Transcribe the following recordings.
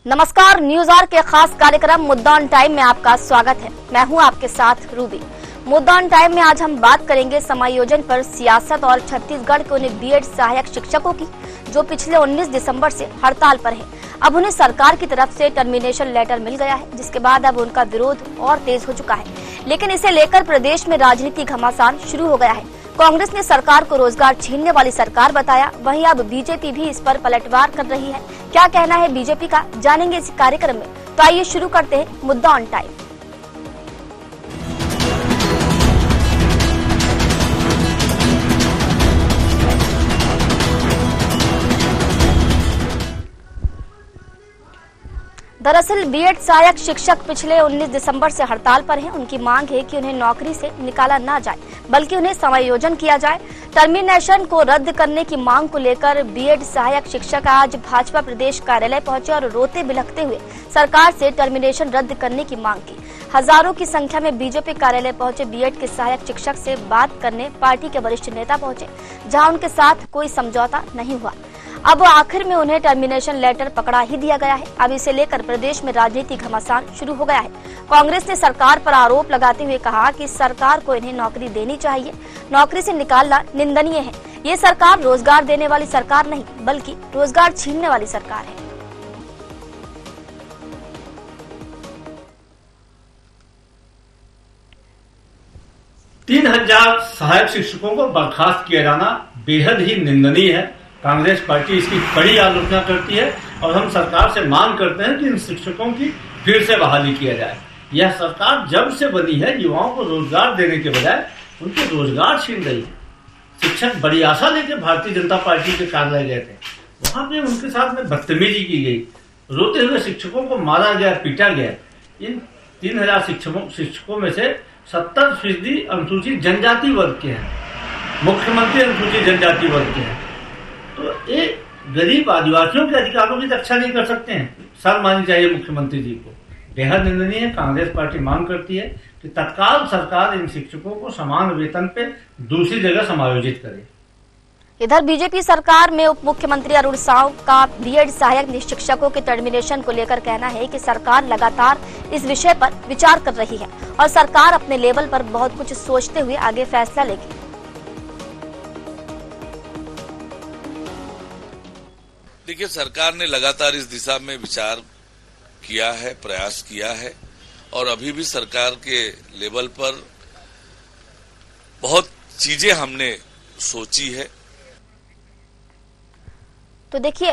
नमस्कार, news our के खास कार्यक्रम मुद्दा ऑन टाइम में आपका स्वागत है। मैं हूं आपके साथ रूबी। मुद्दा ऑन टाइम में आज हम बात करेंगे समायोजन पर सियासत और छत्तीसगढ़ के उन्हें बीएड सहायक शिक्षकों की, जो पिछले 19 दिसंबर से हड़ताल पर हैं। अब उन्हें सरकार की तरफ से टर्मिनेशन लेटर मिल गया है, जिसके बाद अब उनका विरोध और तेज हो चुका है। लेकिन इसे लेकर प्रदेश में राजनीति घमासान शुरू हो गया है। कांग्रेस ने सरकार को रोजगार छीनने वाली सरकार बताया, वहीं अब बीजेपी भी इस पर पलटवार कर रही है। क्या कहना है बीजेपी का, जानेंगे इस कार्यक्रम में। तो आइए शुरू करते हैं मुद्दा ऑन टाइम। दरअसल बीएड सहायक शिक्षक पिछले 19 दिसंबर से हड़ताल पर हैं। उनकी मांग है कि उन्हें नौकरी से निकाला ना जाए, बल्कि उन्हें समायोजन किया जाए। टर्मिनेशन को रद्द करने की मांग को लेकर बीएड सहायक शिक्षक आज भाजपा प्रदेश कार्यालय पहुंचे और रोते बिलखते हुए सरकार से टर्मिनेशन रद्द करने की मांग की। हजारों की संख्या में बीजेपी कार्यालय पहुंचे बीएड के सहायक शिक्षक से बात करने पार्टी के वरिष्ठ नेता पहुंचे, जहां उनके साथ कोई समझौता नहीं हुआ। अब आखिर में उन्हें टर्मिनेशन लेटर पकड़ा ही दिया गया है। अब इसे लेकर प्रदेश में राजनीति घमासान शुरू हो गया है। कांग्रेस ने सरकार पर आरोप लगाते हुए कहा कि सरकार को इन्हें नौकरी देनी चाहिए, नौकरी से निकालना निंदनीय है। ये सरकार रोजगार देने वाली सरकार नहीं, बल्कि रोजगार छीनने वाली सरकार है। 3000 सहायक शिक्षकों को बर्खास्त किया जाना बेहद ही निंदनीय है। कांग्रेस पार्टी इसकी कड़ी आलोचना करती है और हम सरकार से मांग करते हैं कि इन शिक्षकों की फिर से बहाली किया जाए। यह सरकार जब से बनी है युवाओं को रोजगार देने के बजाय उनके रोजगार छीन रही है। शिक्षक बड़ी आशा लेकर भारतीय जनता पार्टी के कार्यालय गए थे, वहां पे उनके साथ में बदतमीजी की गई, रोते हुए शिक्षकों को मारा गया, पीटा गया। इन 3000 शिक्षकों में से 70% अनुसूचित जनजाति वर्ग के हैं, मुख्यमंत्री अनुसूचित जनजाति वर्ग के हैं। तो ये गरीब आदिवासियों के अधिकारों की रक्षा नहीं कर सकते हैं। शर्म आनी चाहिए मुख्यमंत्री जी को। बेहद निंदनीय है। कांग्रेस पार्टी मांग करती है कि तत्काल सरकार इन शिक्षकों को समान वेतन पे दूसरी जगह समायोजित करे। इधर बीजेपी सरकार में उप मुख्यमंत्री अरुण साव का बीएड सहायक शिक्षकों के टर्मिनेशन को लेकर कहना है कि सरकार लगातार इस विषय पर विचार कर रही है और सरकार अपने लेवल पर बहुत कुछ सोचते हुए आगे फैसला लेगी। देखिए, सरकार ने लगातार इस दिशा में विचार किया है, प्रयास किया है और अभी भी सरकार के लेवल पर बहुत चीजें हमने सोची है। तो देखिए,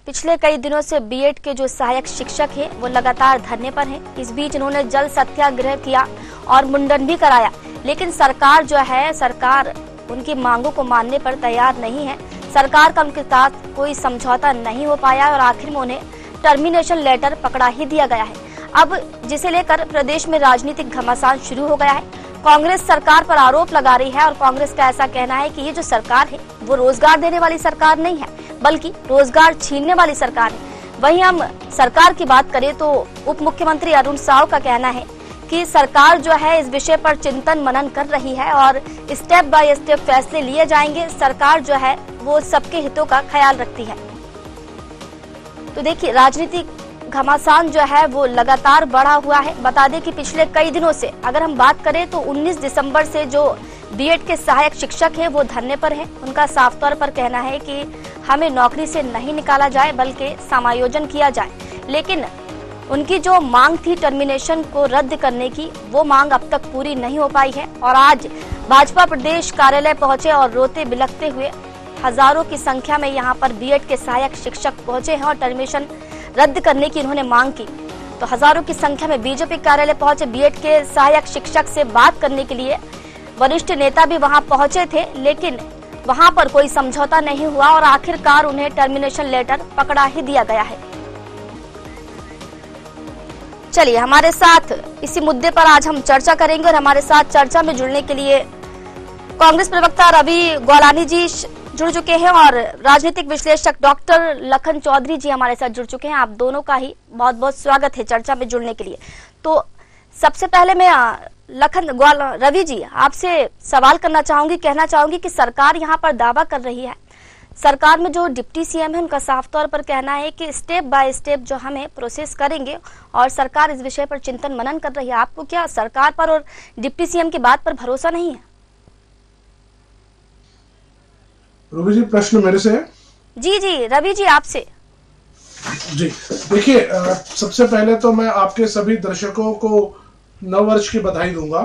पिछले कई दिनों से बीएड के जो सहायक शिक्षक हैं वो लगातार धरने पर हैं। इस बीच उन्होंने जल सत्याग्रह किया और मुंडन भी कराया, लेकिन सरकार उनकी मांगों को मानने पर तैयार नहीं है। सरकार का उनके साथ कोई समझौता नहीं हो पाया और आखिर में उन्हें टर्मिनेशन लेटर पकड़ा ही दिया गया है। अब जिसे लेकर प्रदेश में राजनीतिक घमासान शुरू हो गया है। कांग्रेस सरकार पर आरोप लगा रही है और कांग्रेस का ऐसा कहना है कि ये जो सरकार है वो रोजगार देने वाली सरकार नहीं है, बल्कि रोजगार छीनने वाली सरकार है। वहीं हम सरकार की बात करें तो उप मुख्यमंत्री अरुण साव का कहना है कि सरकार जो है इस विषय पर चिंतन मनन कर रही है और स्टेप बाय स्टेप फैसले लिए जाएंगे। सरकार जो है वो सबके हितों का ख्याल रखती है। तो देखिए, राजनीतिक घमासान जो है वो लगातार बढ़ा हुआ है। बता दें कि पिछले कई दिनों से अगर हम बात करें तो 19 दिसंबर से जो बीएड के सहायक शिक्षक हैं वो धरने पर हैं। उनका साफ तौर पर कहना है कि हमें नौकरी से नहीं निकाला जाए, बल्कि समायोजन किया जाए। लेकिन उनकी जो मांग थी टर्मिनेशन को रद्द करने की, वो मांग अब तक पूरी नहीं हो पाई है और आज भाजपा प्रदेश कार्यालय पहुंचे और रोते बिलखते हुए हजारों की संख्या में यहां पर बीएड के सहायक शिक्षक पहुंचे हैं और टर्मिनेशन रद्द करने की उन्होंने मांग की। तो हजारों की संख्या में बीजेपी कार्यालय पहुंचे बीएड के सहायक शिक्षक से बात करने के लिए वरिष्ठ नेता भी वहां पहुंचे थे, लेकिन वहां पर कोई समझौता नहीं हुआ और आखिरकार उन्हें टर्मिनेशन लेटर पकड़ा ही दिया गया है। चलिए, हमारे साथ इसी मुद्दे पर आज हम चर्चा करेंगे और हमारे साथ चर्चा में जुड़ने के लिए कांग्रेस प्रवक्ता रवि गोलानी जी जुड़ चुके हैं और राजनीतिक विश्लेषक डॉक्टर लखन चौधरी जी हमारे साथ जुड़ चुके हैं। आप दोनों का ही बहुत बहुत स्वागत है चर्चा में जुड़ने के लिए। तो सबसे पहले मैं रवि जी आपसे सवाल करना चाहूंगी, कहना चाहूंगी कि सरकार यहाँ पर दावा कर रही है सरकार में जो डिप्टी सीएम है उनका साफ तौर पर कहना है कि स्टेप बाय स्टेप जो हमें प्रोसेस करेंगे और सरकार इस विषय पर चिंतन मनन कर रही है। आपको क्या सरकार पर और डिप्टी सीएम की बात पर भरोसा नहीं है? रूबी जी, प्रश्न मेरे से है? जी रवि जी आपसे। जी देखिए, सबसे पहले तो मैं आपके सभी दर्शकों को नववर्ष की बधाई दूंगा।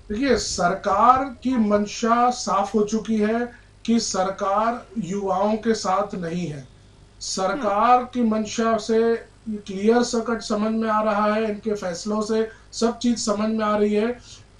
देखिए, सरकार की मंशा साफ हो चुकी है कि सरकार युवाओं के साथ नहीं है। सरकार की मंशा से क्लियर सकट समझ में आ रहा है, इनके फैसलों से सब चीज समझ में आ रही है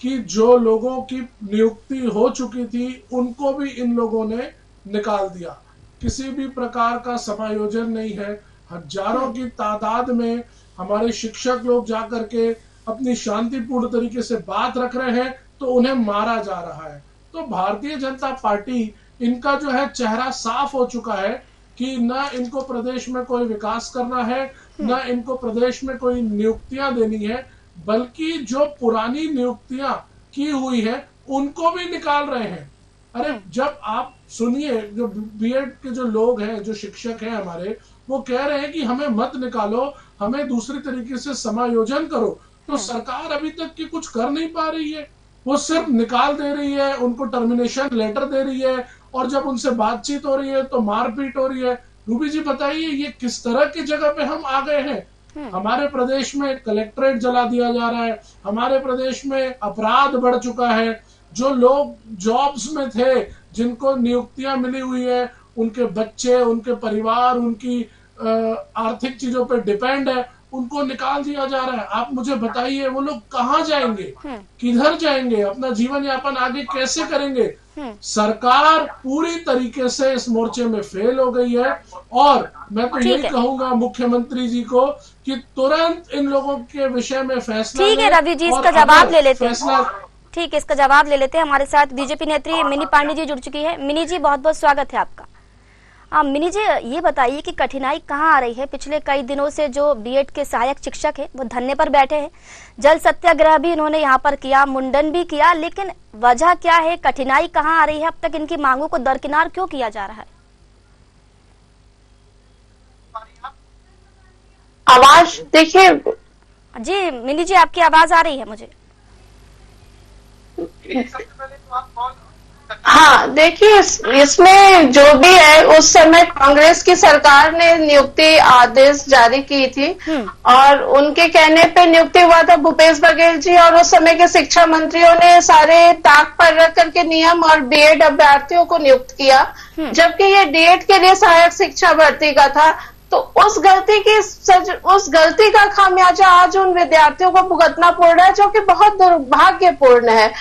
कि जो लोगों की नियुक्ति हो चुकी थी उनको भी इन लोगों ने निकाल दिया। किसी भी प्रकार का समायोजन नहीं है। हजारों की तादाद में हमारे शिक्षक लोग जाकर के अपनी शांतिपूर्ण तरीके से बात रख रहे हैं तो उन्हें मारा जा रहा है। तो भारतीय जनता पार्टी, इनका जो है चेहरा साफ हो चुका है कि न इनको प्रदेश में कोई विकास करना है, न इनको प्रदेश में कोई नियुक्तियां देनी है, बल्कि जो पुरानी नियुक्तियां की हुई है उनको भी निकाल रहे हैं। अरे जब आप सुनिए, जो बीएड के जो लोग हैं, जो शिक्षक हैं हमारे, वो कह रहे हैं कि हमें मत निकालो, हमें दूसरी तरीके से समायोजन करो, तो सरकार अभी तक की कुछ कर नहीं पा रही है। वो सिर्फ निकाल दे रही है, उनको टर्मिनेशन लेटर दे रही है, और जब उनसे बातचीत हो रही है तो मारपीट हो रही है। रूबी जी बताइए, ये किस तरह की जगह पे हम आ गए हैं? हमारे प्रदेश में कलेक्ट्रेट जला दिया जा रहा है, हमारे प्रदेश में अपराध बढ़ चुका है। जो लोग जॉब्स में थे, जिनको नियुक्तियां मिली हुई है, उनके बच्चे, उनके परिवार, उनकी आर्थिक चीजों पे डिपेंड है, उनको निकाल दिया जा रहा है। आप मुझे बताइए, वो लोग कहाँ जाएंगे, किधर जाएंगे, अपना जीवन यापन आगे कैसे करेंगे? सरकार पूरी तरीके से इस मोर्चे में फेल हो गई है। और मैं तो यही कहूंगा मुख्यमंत्री जी को कि तुरंत इन लोगों के विषय में फैसला। ठीक है रवि जी, इसका जवाब ले लेते हैं। ठीक है, इसका जवाब ले लेते हैं। हमारे साथ बीजेपी नेत्री मिनी पांडे जी जुड़ चुकी है। मिनी जी, बहुत बहुत स्वागत है आपका। मिनी जी, ये बताइए कि कठिनाई कहाँ आ रही है? पिछले कई दिनों से जो बीएड के सहायक शिक्षक हैं वो धरने पर बैठे हैं, जल सत्याग्रह भी इन्होंने यहाँ पर किया, मुंडन भी किया, लेकिन वजह क्या है, कठिनाई कहाँ आ रही है? अब तक इनकी मांगों को दरकिनार क्यों किया जा रहा है? आवाज देखिए। जी मिनी जी, आपकी आवाज आ रही है मुझे। हाँ देखिए, इसमें जो भी है, उस समय कांग्रेस की सरकार ने नियुक्ति आदेश जारी की थी और उनके कहने पे नियुक्ति हुआ था भूपेश बघेल जी, और उस समय के शिक्षा मंत्रियों ने सारे ताक पर रख करके नियम और बीएड अभ्यर्थियों को नियुक्त किया, जबकि ये डीएड के लिए सहायक शिक्षा भर्ती का था। तो उस गलती का खामियाजा आज उन विद्यार्थियों को भुगतना पड़ रहा है, जो कि बहुत दुर्भाग्यपूर्ण है।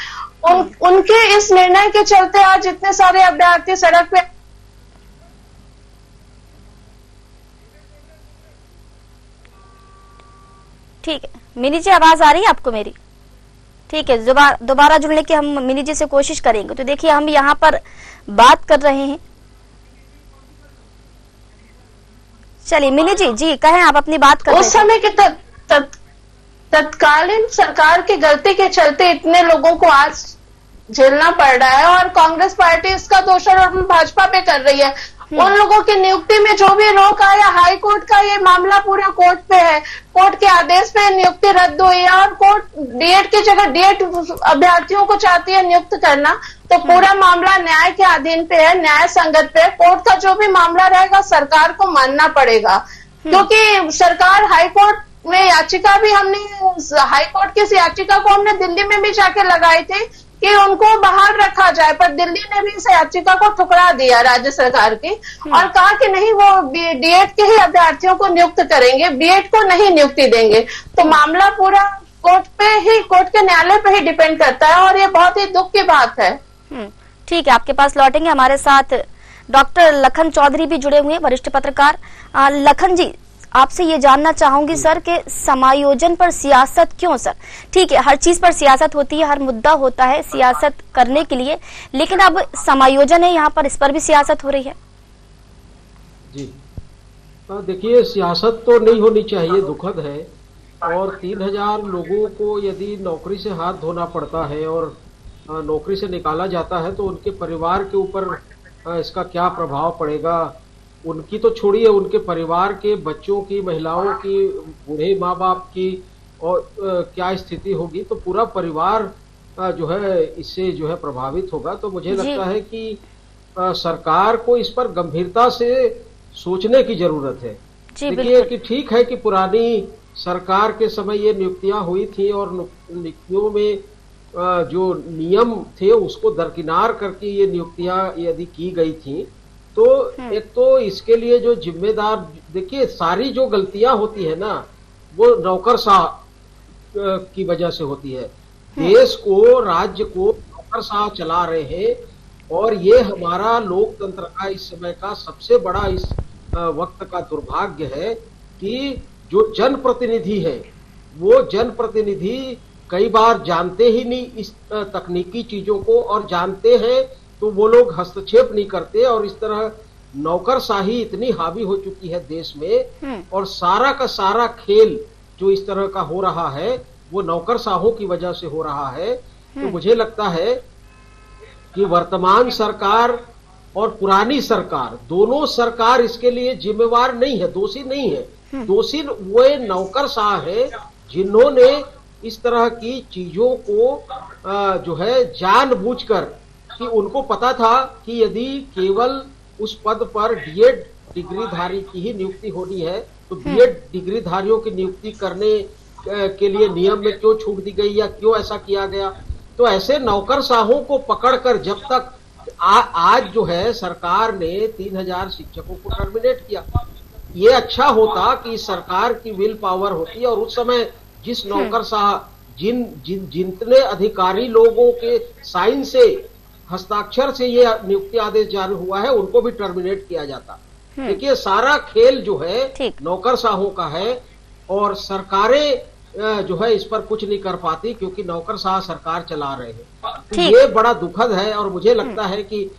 उनके इस निर्णय के चलते आज इतने सारे अभ्यर्थी सड़क पे। ठीक है मिनी जी, आवाज आ रही है आपको मेरी? ठीक है, दोबारा जुड़ने की हम मिनी जी से कोशिश करेंगे। तो देखिए, हम यहाँ पर बात कर रहे हैं। चलिए मिनी जी, जी कहें, आप अपनी बात कर रहे हैं। उस समय के तत्कालीन सरकार की गलती के चलते इतने लोगों को आज झेलना पड़ रहा है, और कांग्रेस पार्टी इसका दोषारोपण भाजपा पे कर रही है। उन लोगों की नियुक्ति में जो भी रोक आया, हाई कोर्ट का ये मामला पूरा कोर्ट पे है, कोर्ट के आदेश पे नियुक्ति रद्द हुई है, और कोर्ट डीएड की जगह डीएड अभ्यर्थियों को चाहती है नियुक्त करना। तो पूरा मामला न्याय के अधीन पे है, न्याय संगत पे है। कोर्ट का जो भी मामला रहेगा सरकार को मानना पड़ेगा, क्योंकि सरकार हाई कोर्ट में याचिका भी, हमने हाई कोर्ट की इस याचिका को हमने दिल्ली में भी जाके लगाई थी कि उनको बहाल रखा जाए, पर दिल्ली ने भी इस याचिका को ठुकरा दिया राज्य सरकार की, और कहा कि नहीं, वो डीएड के ही अभ्यर्थियों को नियुक्त करेंगे, बीएड को नहीं नियुक्ति देंगे। तो मामला पूरा कोर्ट पे ही, कोर्ट के न्यायालय पे ही डिपेंड करता है, और ये बहुत ही दुख की बात है। ठीक है, आपके पास लौटेंगे। हमारे साथ डॉक्टर लखन चौधरी भी जुड़े हुए हैं, वरिष्ठ पत्रकार। लखन जी, आपसे ये जानना चाहूंगी सर कि समायोजन पर सियासत क्यों? सर ठीक है, हर चीज पर सियासत होती है, हर मुद्दा होता है सियासत करने के लिए, लेकिन अब समायोजन है यहाँ पर, इस पर भी सियासत हो रही है। जी देखिए, सियासत तो नहीं होनी चाहिए, दुखद है। और 3000 लोगों को यदि नौकरी से हाथ धोना पड़ता है और नौकरी से निकाला जाता है, तो उनके परिवार के ऊपर इसका क्या प्रभाव पड़ेगा, उनकी तो छोड़िए, उनके परिवार के बच्चों की, महिलाओं की, बूढ़े माँ बाप की और क्या स्थिति होगी, तो पूरा परिवार जो है इससे जो है प्रभावित होगा। तो मुझे लगता है कि सरकार को इस पर गंभीरता से सोचने की जरूरत है। देखिए कि ठीक है कि पुरानी सरकार के समय ये नियुक्तियां हुई थी और नियुक्तियों में जो नियम थे उसको दरकिनार करके ये नियुक्तियां यदि की गई थी, तो एक तो इसके लिए जो जिम्मेदार, देखिए सारी जो गलतियां होती है ना वो नौकरशाह की वजह से होती है। देश को, राज्य को नौकरशाह चला रहे हैं और ये हमारा लोकतंत्र का इस समय का सबसे बड़ा इस वक्त का दुर्भाग्य है कि जो जनप्रतिनिधि है वो जनप्रतिनिधि कई बार जानते ही नहीं इस तकनीकी चीजों को, और जानते हैं तो वो लोग हस्तक्षेप नहीं करते। और इस तरह नौकरशाही इतनी हावी हो चुकी है देश में, और सारा का सारा खेल जो इस तरह का हो रहा है वो नौकरशाहों की वजह से हो रहा है। तो मुझे लगता है कि वर्तमान सरकार और पुरानी सरकार, दोनों सरकार इसके लिए जिम्मेवार नहीं है, दोषी नहीं है। दोषी वे नौकरशाह है जिन्होंने इस तरह की चीजों को जो है जानबूझकर, कि उनको पता था कि यदि केवल उस पद पर बीएड डिग्रीधारी की ही नियुक्ति होनी है तो बीएड डिग्रीधारियों की नियुक्ति करने के लिए नियम में क्यों छूट दी गई या क्यों ऐसा किया गया। तो ऐसे नौकरशाहों को पकड़कर जब तक आज जो है सरकार ने 3000 शिक्षकों को टर्मिनेट किया, ये अच्छा होता कि सरकार की विल पावर होती और उस समय जिस नौकरशाह जितने अधिकारी लोगों के साइन से, हस्ताक्षर से ये नियुक्ति आदेश जारी हुआ है उनको भी टर्मिनेट किया जाता। देखिए सारा खेल जो है नौकरशाहों का है और सरकारें जो है इस पर कुछ नहीं कर पाती क्योंकि नौकरशाह सरकार चला रहे हैं। तो ये बड़ा दुखद है और मुझे लगता है कि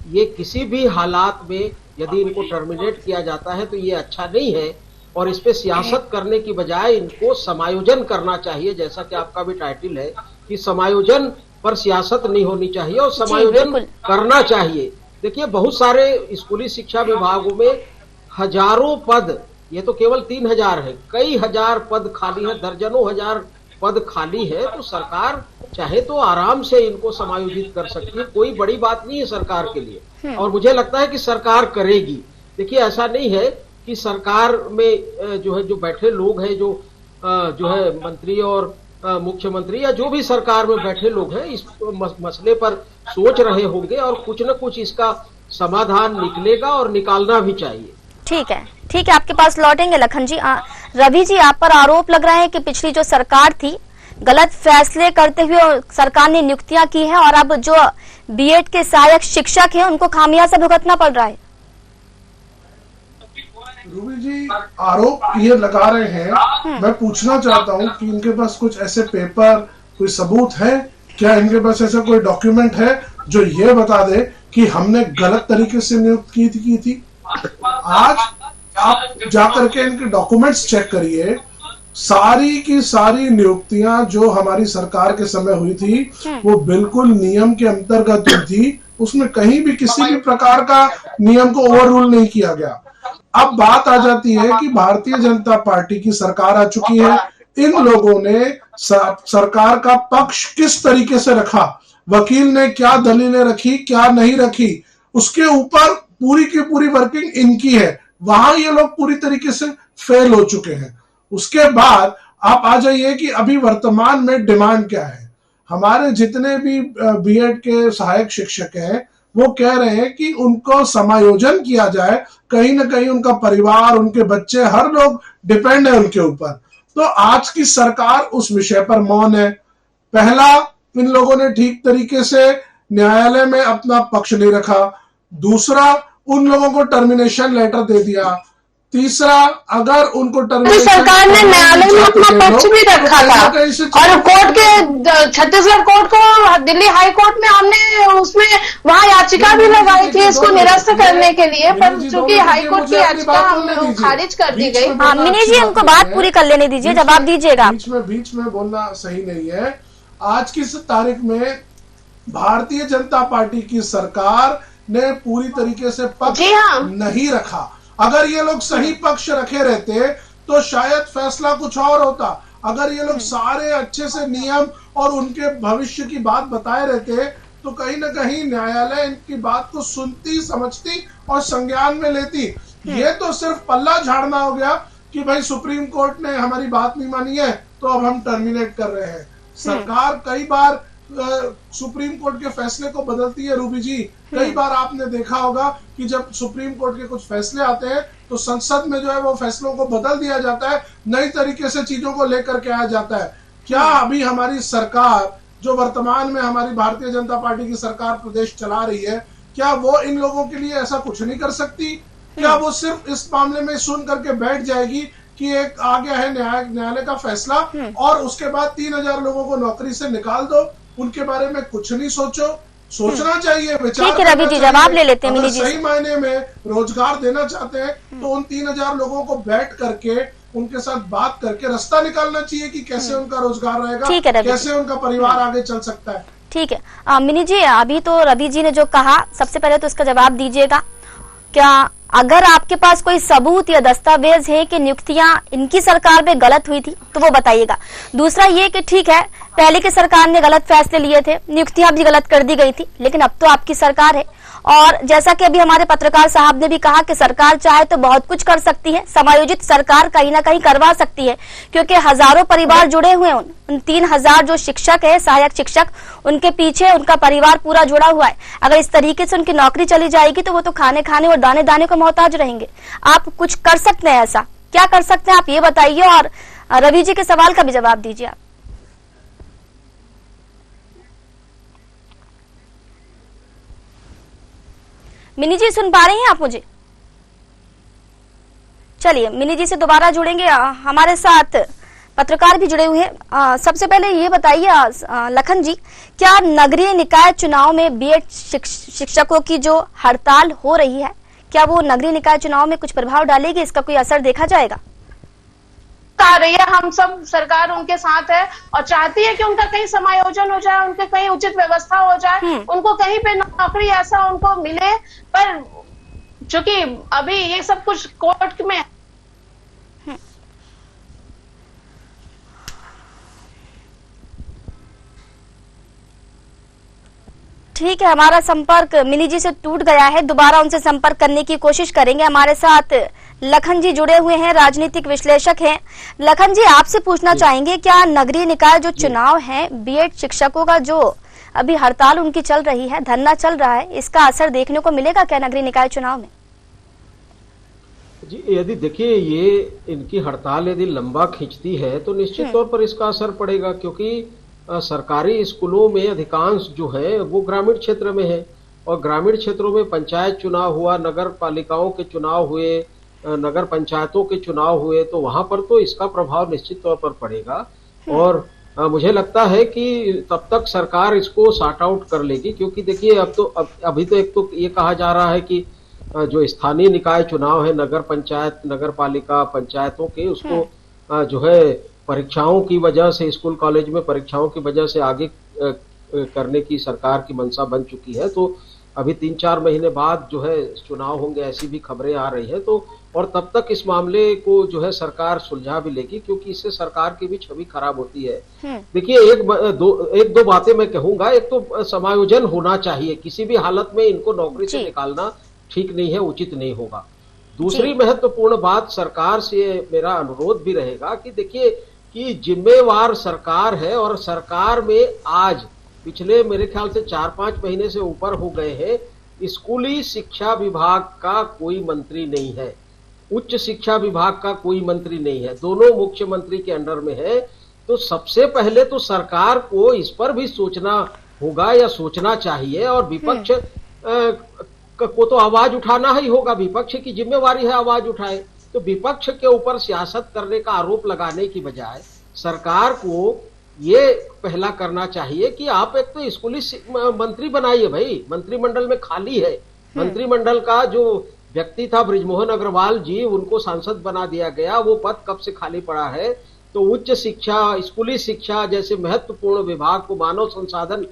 ये किसी भी हालात में यदि इनको टर्मिनेट किया जाता है तो ये अच्छा नहीं है और इस पे सियासत करने की बजाय इनको समायोजन करना चाहिए, जैसा कि आपका भी टाइटल है कि समायोजन पर सियासत नहीं होनी चाहिए और समायोजन करना चाहिए। देखिए बहुत सारे स्कूली शिक्षा विभागों में हजारों पद, ये तो केवल 3000 है, कई हजार पद खाली है, दर्जनों हजार पद खाली है। तो सरकार चाहे तो आराम से इनको समायोजित कर सकती है, कोई बड़ी बात नहीं है सरकार के लिए और मुझे लगता है कि सरकार करेगी। देखिए ऐसा नहीं है कि सरकार में जो है जो बैठे लोग हैं, जो है मंत्री और मुख्यमंत्री या जो भी सरकार में बैठे लोग हैं इस मसले पर सोच रहे होंगे और कुछ न कुछ इसका समाधान निकलेगा और निकालना भी चाहिए। ठीक है, ठीक है, आपके पास लौटेंगे लखन जी। रवि जी, आप पर आरोप लग रहा है कि पिछली जो सरकार थी गलत फैसले करते हुए सरकार ने नियुक्तियां की हैं और अब जो बीएड के सहायक शिक्षक हैं उनको खामियाजा भुगतना पड़ रहा है। रूबी जी आरोप ये लगा रहे हैं, मैं पूछना चाहता हूँ कि इनके पास कुछ ऐसे पेपर, कोई सबूत है क्या? इनके पास ऐसा कोई डॉक्यूमेंट है जो ये बता दे कि हमने गलत तरीके से नियुक्त की थी? आज आप जाकर के इनके डॉक्यूमेंट्स चेक करिए, सारी की सारी नियुक्तियां जो हमारी सरकार के समय हुई थी वो बिल्कुल नियम के अंतर्गत हुई थी, उसमें कहीं भी किसी भी प्रकार का नियम को ओवर रूल नहीं किया गया। अब बात आ जाती है कि भारतीय जनता पार्टी की सरकार आ चुकी है, इन लोगों ने सरकार का पक्ष किस तरीके से रखा, वकील ने क्या दलीलें रखी क्या नहीं रखी, उसके ऊपर पूरी की पूरी वर्किंग इनकी है, वहां ये लोग पूरी तरीके से फेल हो चुके हैं। उसके बाद आप आ जाइए कि अभी वर्तमान में डिमांड क्या है। हमारे जितने भी बीएड के सहायक शिक्षक हैं वो कह रहे हैं कि उनको समायोजन किया जाए, कहीं ना कहीं उनका परिवार, उनके बच्चे, हर लोग डिपेंड है उनके ऊपर। तो आज की सरकार उस विषय पर मौन है। पहला, इन लोगों ने ठीक तरीके से न्यायालय में अपना पक्ष नहीं रखा। दूसरा, उन लोगों को टर्मिनेशन लेटर दे दिया। तीसरा, अगर उनको टर्मिनेशन, सरकार ने न्यायालय में अपना पक्ष भी रखा था और कोर्ट के, छत्तीसगढ़ कोर्ट को, दिल्ली हाई कोर्ट में हमने उसमें वहां याचिका भी लगाई थी इसको निरस्त करने के लिए, पर चूंकि हाई कोर्ट की याचिका खारिज कर दी गई। मिनी जी हमको बात पूरी कर लेने दीजिए, जवाब दीजिएगा। बीच में बोलना सही नहीं है। आज की तारीख में भारतीय जनता पार्टी की सरकार ने पूरी तरीके से पक्ष जी हाँ। नहीं रखा। अगर ये लोग सही पक्ष रखे रहते तो शायद फैसला कुछ और होता। अगर ये लोग सारे अच्छे से नियम और उनके भविष्य की बात बताए रहते तो कहीं ना कहीं न्यायालय इनकी बात को सुनती, समझती और संज्ञान में लेती। ये तो सिर्फ पल्ला झाड़ना हो गया कि भाई सुप्रीम कोर्ट ने हमारी बात नहीं मानी है तो अब हम टर्मिनेट कर रहे हैं। सरकार कई बार सुप्रीम कोर्ट के फैसले को बदलती है। रूबी जी, कई बार आपने देखा होगा कि जब सुप्रीम कोर्ट के कुछ फैसले आते हैं तो संसद में जो है वो फैसलों को बदल दिया जाता है, नई तरीके से चीजों को लेकर के आया जाता है। क्या अभी हमारी सरकार जो वर्तमान में हमारी भारतीय जनता पार्टी की सरकार प्रदेश चला रही है, क्या वो इन लोगों के लिए ऐसा कुछ नहीं कर सकती? क्या वो सिर्फ इस मामले में सुन करके बैठ जाएगी कि एक आ गया है न्यायालय का फैसला और उसके बाद 3000 लोगों को नौकरी से निकाल दो, उनके बारे में कुछ नहीं सोचो? सोचना चाहिए, विचार ठीक है रवि जी, जवाब ले लेते हैं मिनी जी। सही मायने में रोजगार देना चाहते हैं तो उन 3000 लोगों को बैठ करके उनके साथ बात करके रास्ता निकालना चाहिए कि कैसे उनका रोजगार रहेगा, कैसे उनका परिवार आगे चल सकता है। ठीक है मिनी जी, अभी तो रवि जी ने जो कहा सबसे पहले तो उसका जवाब दीजिएगा। क्या अगर आपके पास कोई सबूत या दस्तावेज है कि नियुक्तियां इनकी सरकार में गलत हुई थी तो वो बताइएगा। दूसरा ये कि ठीक है, पहले की सरकार ने गलत फैसले लिए थे, नियुक्तियां भी गलत कर दी गई थी, लेकिन अब तो आपकी सरकार है और जैसा कि अभी हमारे पत्रकार साहब ने भी कहा कि सरकार चाहे तो बहुत कुछ कर सकती है, समायोजित सरकार कहीं ना कहीं करवा सकती है, क्योंकि हजारों परिवार जुड़े हुए हैं। उन 3000 जो शिक्षक है, सहायक शिक्षक, उनके पीछे उनका परिवार पूरा जुड़ा हुआ है। अगर इस तरीके से उनकी नौकरी चली जाएगी तो वो तो खाने खाने और दाने दाने को मोहताज रहेंगे। आप कुछ कर सकते हैं, ऐसा क्या कर सकते हैं आप ये बताइए, और रवि जी के सवाल का भी जवाब दीजिए आप। मिनी जी सुन पा रही हैं आप मुझे? चलिए मिनी जी से दोबारा जुड़ेंगे, हमारे साथ पत्रकार भी जुड़े हुए हैं। सबसे पहले ये बताइए लखन जी, क्या नगरीय निकाय चुनाव में बीएड शिक्षकों की जो हड़ताल हो रही है, क्या वो नगरीय निकाय चुनाव में कुछ प्रभाव डालेगी? इसका कोई असर देखा जाएगा? आ रही है, हम सब सरकार उनके साथ है और चाहती है कि उनका कहीं समायोजन हो जाए, उनके कहीं उचित व्यवस्था हो जाए, उनको कहीं पे नौकरी ऐसा उनको मिले। पर चूंकि अभी ये सब कुछ कोर्ट में ठीक है, हमारा संपर्क मिनी जी से टूट गया है, दोबारा उनसे संपर्क करने की कोशिश करेंगे। हमारे साथ लखन जी जुड़े हुए हैं, राजनीतिक विश्लेषक हैं। लखन जी, आपसे पूछना चाहेंगे, क्या नगरीय निकाय जो चुनाव है, बीएड शिक्षकों का जो अभी हड़ताल उनकी चल रही है, धरना चल रहा है, इसका असर देखने को मिलेगा क्या नगरीय निकाय चुनाव में? जी, यदि देखिए ये इनकी हड़ताल यदि लंबा खींचती है तो निश्चित तौर पर इसका असर पड़ेगा, क्योंकि सरकारी स्कूलों में अधिकांश जो है वो ग्रामीण क्षेत्र में है और ग्रामीण क्षेत्रों में पंचायत चुनाव हुआ, नगर पालिकाओं के चुनाव हुए, नगर पंचायतों के चुनाव हुए, तो वहां पर तो इसका प्रभाव निश्चित तौर पर पड़ेगा। और मुझे लगता है कि तब तक सरकार इसको सॉर्ट आउट कर लेगी, क्योंकि देखिए अभी तो एक तो ये कहा जा रहा है कि जो स्थानीय निकाय चुनाव है, नगर पंचायत, नगर पालिका, पंचायतों के, उसको जो है परीक्षाओं की वजह से, स्कूल कॉलेज में परीक्षाओं की वजह से आगे करने की सरकार की मंशा बन चुकी है। तो अभी 3-4 महीने बाद जो है चुनाव होंगे, ऐसी भी खबरें आ रही है। तो और तब तक इस मामले को जो है सरकार सुलझा भी लेगी, क्योंकि इससे सरकार की भी छवि खराब होती है। देखिए एक दो बातें मैं कहूंगा। एक तो समायोजन होना चाहिए, किसी भी हालत में इनको नौकरी से निकालना ठीक नहीं है, उचित नहीं होगा। दूसरी महत्वपूर्ण बात, सरकार से मेरा अनुरोध भी रहेगा कि देखिए कि जिम्मेवार सरकार है और सरकार में आज पिछले मेरे ख्याल से 4-5 महीने से ऊपर हो गए हैं, स्कूली शिक्षा विभाग का कोई मंत्री नहीं है, उच्च शिक्षा विभाग का कोई मंत्री नहीं है, दोनों मुख्यमंत्री के अंडर में है। तो सबसे पहले तो सरकार को इस पर भी सोचना होगा या सोचना चाहिए, और विपक्ष को तो आवाज उठाना ही होगा, विपक्ष की जिम्मेवारी है आवाज उठाए। तो विपक्ष के ऊपर सियासत करने का आरोप लगाने की बजाय सरकार को ये पहला करना चाहिए कि आप एक तो स्कूली मंत्री बनाइए भाई, मंत्रिमंडल में खाली है। मंत्रिमंडल का जो व्यक्ति था बृजमोहन अग्रवाल जी, उनको सांसद बना दिया गया, वो पद कब से खाली पड़ा है। तो उच्च शिक्षा, स्कूली शिक्षा जैसे महत्वपूर्ण विभाग को, मानव संसाधन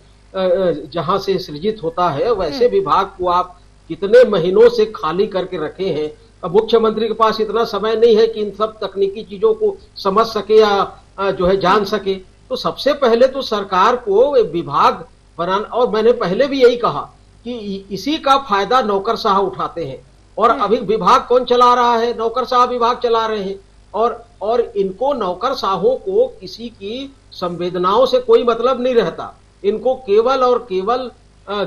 जहां से सृजित होता है, वैसे विभाग को आप कितने महीनों से खाली करके रखे हैं। अब मुख्यमंत्री के पास इतना समय नहीं है कि इन सब तकनीकी चीजों को समझ सके या जो है जान सके। तो सबसे पहले तो सरकार को विभाग बनाना, और मैंने पहले भी यही कहा कि इसी का फायदा नौकरशाह उठाते हैं। और अभी विभाग कौन चला रहा है? नौकरशाह विभाग चला रहे हैं। और इनको नौकरशाहों को किसी की संवेदनाओं से कोई मतलब नहीं रहता। इनको केवल और केवल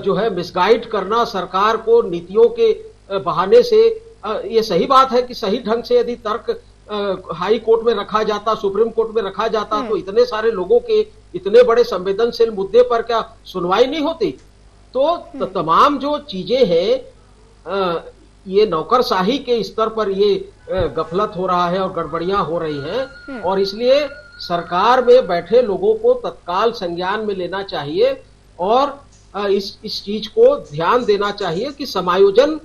जो है मिसगाइड करना, सरकार को नीतियों के बहाने से। ये सही बात है कि सही ढंग से यदि तर्क हाई कोर्ट में रखा जाता, सुप्रीम कोर्ट में रखा जाता, तो इतने सारे लोगों के इतने बड़े संवेदनशील मुद्दे पर क्या सुनवाई नहीं होती? तो तमाम जो चीजें हैं, ये नौकरशाही के स्तर पर ये गफलत हो रहा है और गड़बड़ियां हो रही हैं। और इसलिए सरकार में बैठे लोगों को तत्काल संज्ञान में लेना चाहिए और इस चीज को ध्यान देना चाहिए कि समायोजन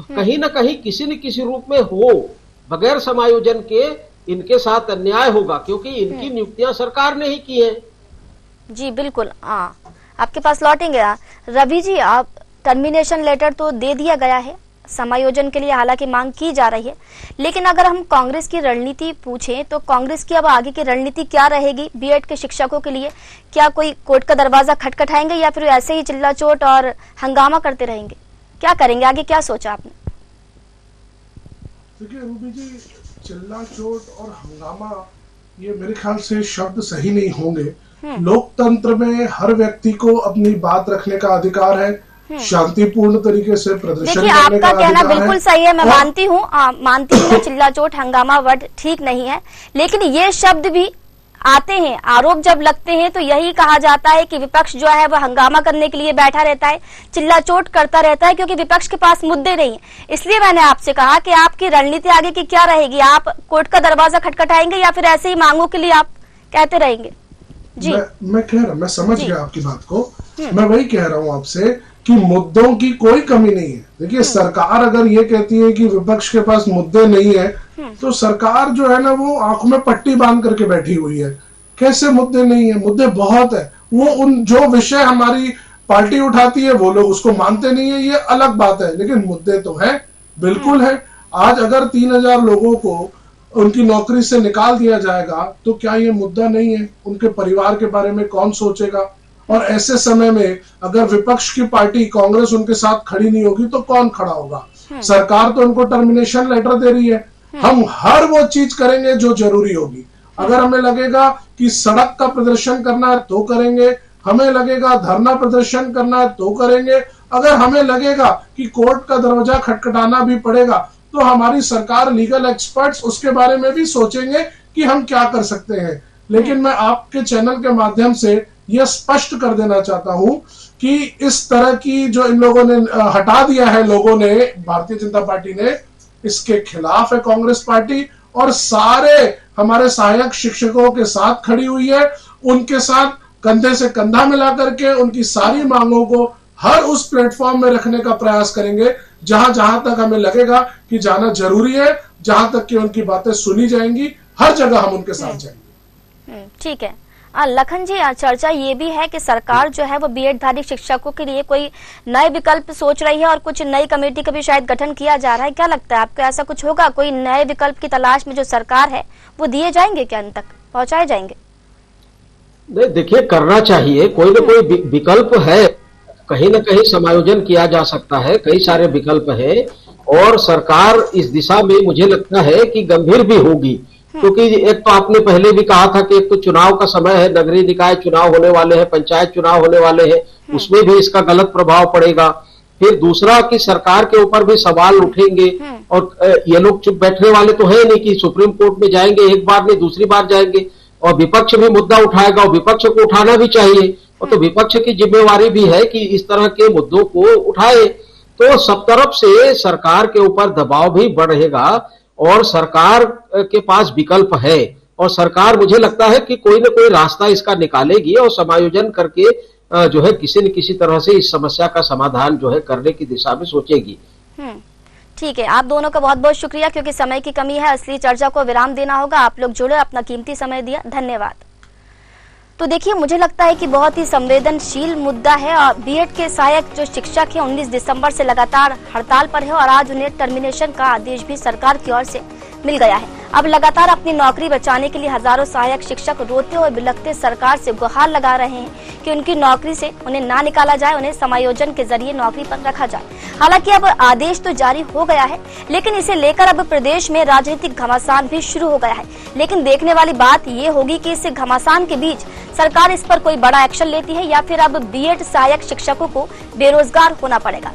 कहीं ना कहीं किसी न किसी रूप में हो। बगैर समायोजन के इनके साथ अन्याय होगा, क्योंकि इनकी नियुक्तियां सरकार ने ही की हैं। जी बिल्कुल, हाँ, आपके पास लौटेंगे। रवि जी, आप टर्मिनेशन लेटर तो दे दिया गया है, समायोजन के लिए हालांकि मांग की जा रही है, लेकिन अगर हम कांग्रेस की रणनीति पूछें तो कांग्रेस की अब आगे की रणनीति क्या रहेगी बीएड के शिक्षकों के लिए? क्या कोई कोर्ट का दरवाजा खटखटाएंगे या फिर ऐसे ही चिल्ला चोट और हंगामा करते रहेंगे? क्या करेंगे आगे, क्या सोचा आपने? देखिए रूबी जी, चिल्ला चोट और हंगामा ये मेरे ख्याल से शब्द सही नहीं होंगे। लोकतंत्र में हर व्यक्ति को अपनी बात रखने का अधिकार है, शांतिपूर्ण तरीके से प्रदर्शन करने का अधिकार है। आपका कहना बिल्कुल सही है, मैं मानती हूँ चिल्ला चोट हंगामा वर्ड ठीक नहीं है, लेकिन ये शब्द भी आते हैं। आरोप जब लगते हैं तो यही कहा जाता है कि विपक्ष जो है वह हंगामा करने के लिए बैठा रहता है, चिल्ला चोट करता रहता है, क्योंकि विपक्ष के पास मुद्दे नहीं है। इसलिए मैंने आपसे कहा कि आपकी रणनीति आगे की क्या रहेगी? आप कोर्ट का दरवाजा खटखटाएंगे या फिर ऐसे ही मांगों के लिए आप कहते रहेंगे? जी मैं समझ गया आपकी बात को। मैं वही कह रहा हूँ आपसे कि मुद्दों की कोई कमी नहीं है। देखिए, सरकार अगर ये कहती है कि विपक्ष के पास मुद्दे नहीं है, तो सरकार जो है ना वो आंखों में पट्टी बांध करके बैठी हुई है। कैसे मुद्दे नहीं है? मुद्दे बहुत है। वो उन जो विषय हमारी पार्टी उठाती है वो लोग उसको मानते नहीं है, ये अलग बात है, लेकिन मुद्दे तो है, बिल्कुल है। आज अगर 3000 लोगों को उनकी नौकरी से निकाल दिया जाएगा तो क्या ये मुद्दा नहीं है? उनके परिवार के बारे में कौन सोचेगा? और ऐसे समय में अगर विपक्ष की पार्टी कांग्रेस उनके साथ खड़ी नहीं होगी तो कौन खड़ा होगा? सरकार तो उनको टर्मिनेशन लेटर दे रही है। हम हर वो चीज करेंगे जो जरूरी होगी। अगर हमें लगेगा कि सड़क का प्रदर्शन करना है तो करेंगे, हमें लगेगा धरना प्रदर्शन करना है तो करेंगे, अगर हमें लगेगा कि कोर्ट का दरवाजा खटखटाना भी पड़ेगा तो हमारी सरकार, लीगल एक्सपर्ट्स उसके बारे में भी सोचेंगे कि हम क्या कर सकते हैं। लेकिन मैं आपके चैनल के माध्यम से यह स्पष्ट कर देना चाहता हूं कि इस तरह की जो इन लोगों ने हटा दिया है, लोगों ने, भारतीय जनता पार्टी ने, इसके खिलाफ है कांग्रेस पार्टी और सारे हमारे सहायक शिक्षकों के साथ खड़ी हुई है। उनके साथ कंधे से कंधा मिला करके उनकी सारी मांगों को हर उस प्लेटफॉर्म में रखने का प्रयास करेंगे जहां जहां तक हमें लगेगा कि जाना जरूरी है, जहां तक कि उनकी बातें सुनी जाएंगी, हर जगह हम उनके साथ जाएंगे। ठीक है। लखन जी, चर्चा ये भी है कि सरकार जो है वो बीएड धारी शिक्षकों के लिए कोई नए विकल्प सोच रही है और कुछ नई कमेटी का भी शायद गठन किया जा रहा है। क्या लगता है आपको, ऐसा कुछ होगा? कोई नए विकल्प की तलाश में जो सरकार है वो दिए जाएंगे, क्या अंत तक पहुंचाए जाएंगे? नहीं, देखिए, करना चाहिए। कोई ना कोई विकल्प है, कहीं ना कहीं समायोजन किया जा सकता है। कई सारे विकल्प हैं और सरकार इस दिशा में मुझे लगता है कि गंभीर भी होगी, क्योंकि एक तो आपने पहले भी कहा था कि एक तो चुनाव का समय है, नगरीय निकाय चुनाव होने वाले हैं, पंचायत चुनाव होने वाले हैं, उसमें भी इसका गलत प्रभाव पड़ेगा। फिर दूसरा कि सरकार के ऊपर भी सवाल उठेंगे और ये लोग चुप बैठने वाले तो है नहीं कि सुप्रीम कोर्ट में जाएंगे, एक बार नहीं दूसरी बार जाएंगे, और विपक्ष भी मुद्दा उठाएगा और विपक्ष को उठाना भी चाहिए। और तो विपक्ष की जिम्मेवारी भी है कि इस तरह के मुद्दों को उठाए। तो सब तरफ से सरकार के ऊपर दबाव भी बढ़ेगा और सरकार के पास विकल्प है और सरकार, मुझे लगता है कि कोई ना कोई रास्ता इसका निकालेगी और समायोजन करके जो है किसी न किसी तरह से इस समस्या का समाधान जो है करने की दिशा में सोचेगी। ठीक है, आप दोनों का बहुत बहुत शुक्रिया, क्योंकि समय की कमी है, असली चर्चा को विराम देना होगा। आप लोग जुड़े, अपना कीमती समय दिया, धन्यवाद। तो तो देखिए, मुझे लगता है कि बहुत ही संवेदनशील मुद्दा है और बीएड के सहायक जो शिक्षक है 19 दिसंबर से लगातार हड़ताल पर है और आज उन्हें टर्मिनेशन का आदेश भी सरकार की ओर से मिल गया है। अब लगातार अपनी नौकरी बचाने के लिए हजारों सहायक शिक्षक रोते हुए बिलखते सरकार से गुहार लगा रहे हैं कि उनकी नौकरी से उन्हें ना निकाला जाए, उन्हें समायोजन के जरिए नौकरी पर रखा जाए। हालांकि अब आदेश तो जारी हो गया है, लेकिन इसे लेकर अब प्रदेश में राजनीतिक घमासान भी शुरू हो गया है। लेकिन देखने वाली बात ये होगी कि इस घमासान के बीच सरकार इस पर कोई बड़ा एक्शन लेती है या फिर अब बीएड सहायक शिक्षकों को बेरोजगार होना पड़ेगा।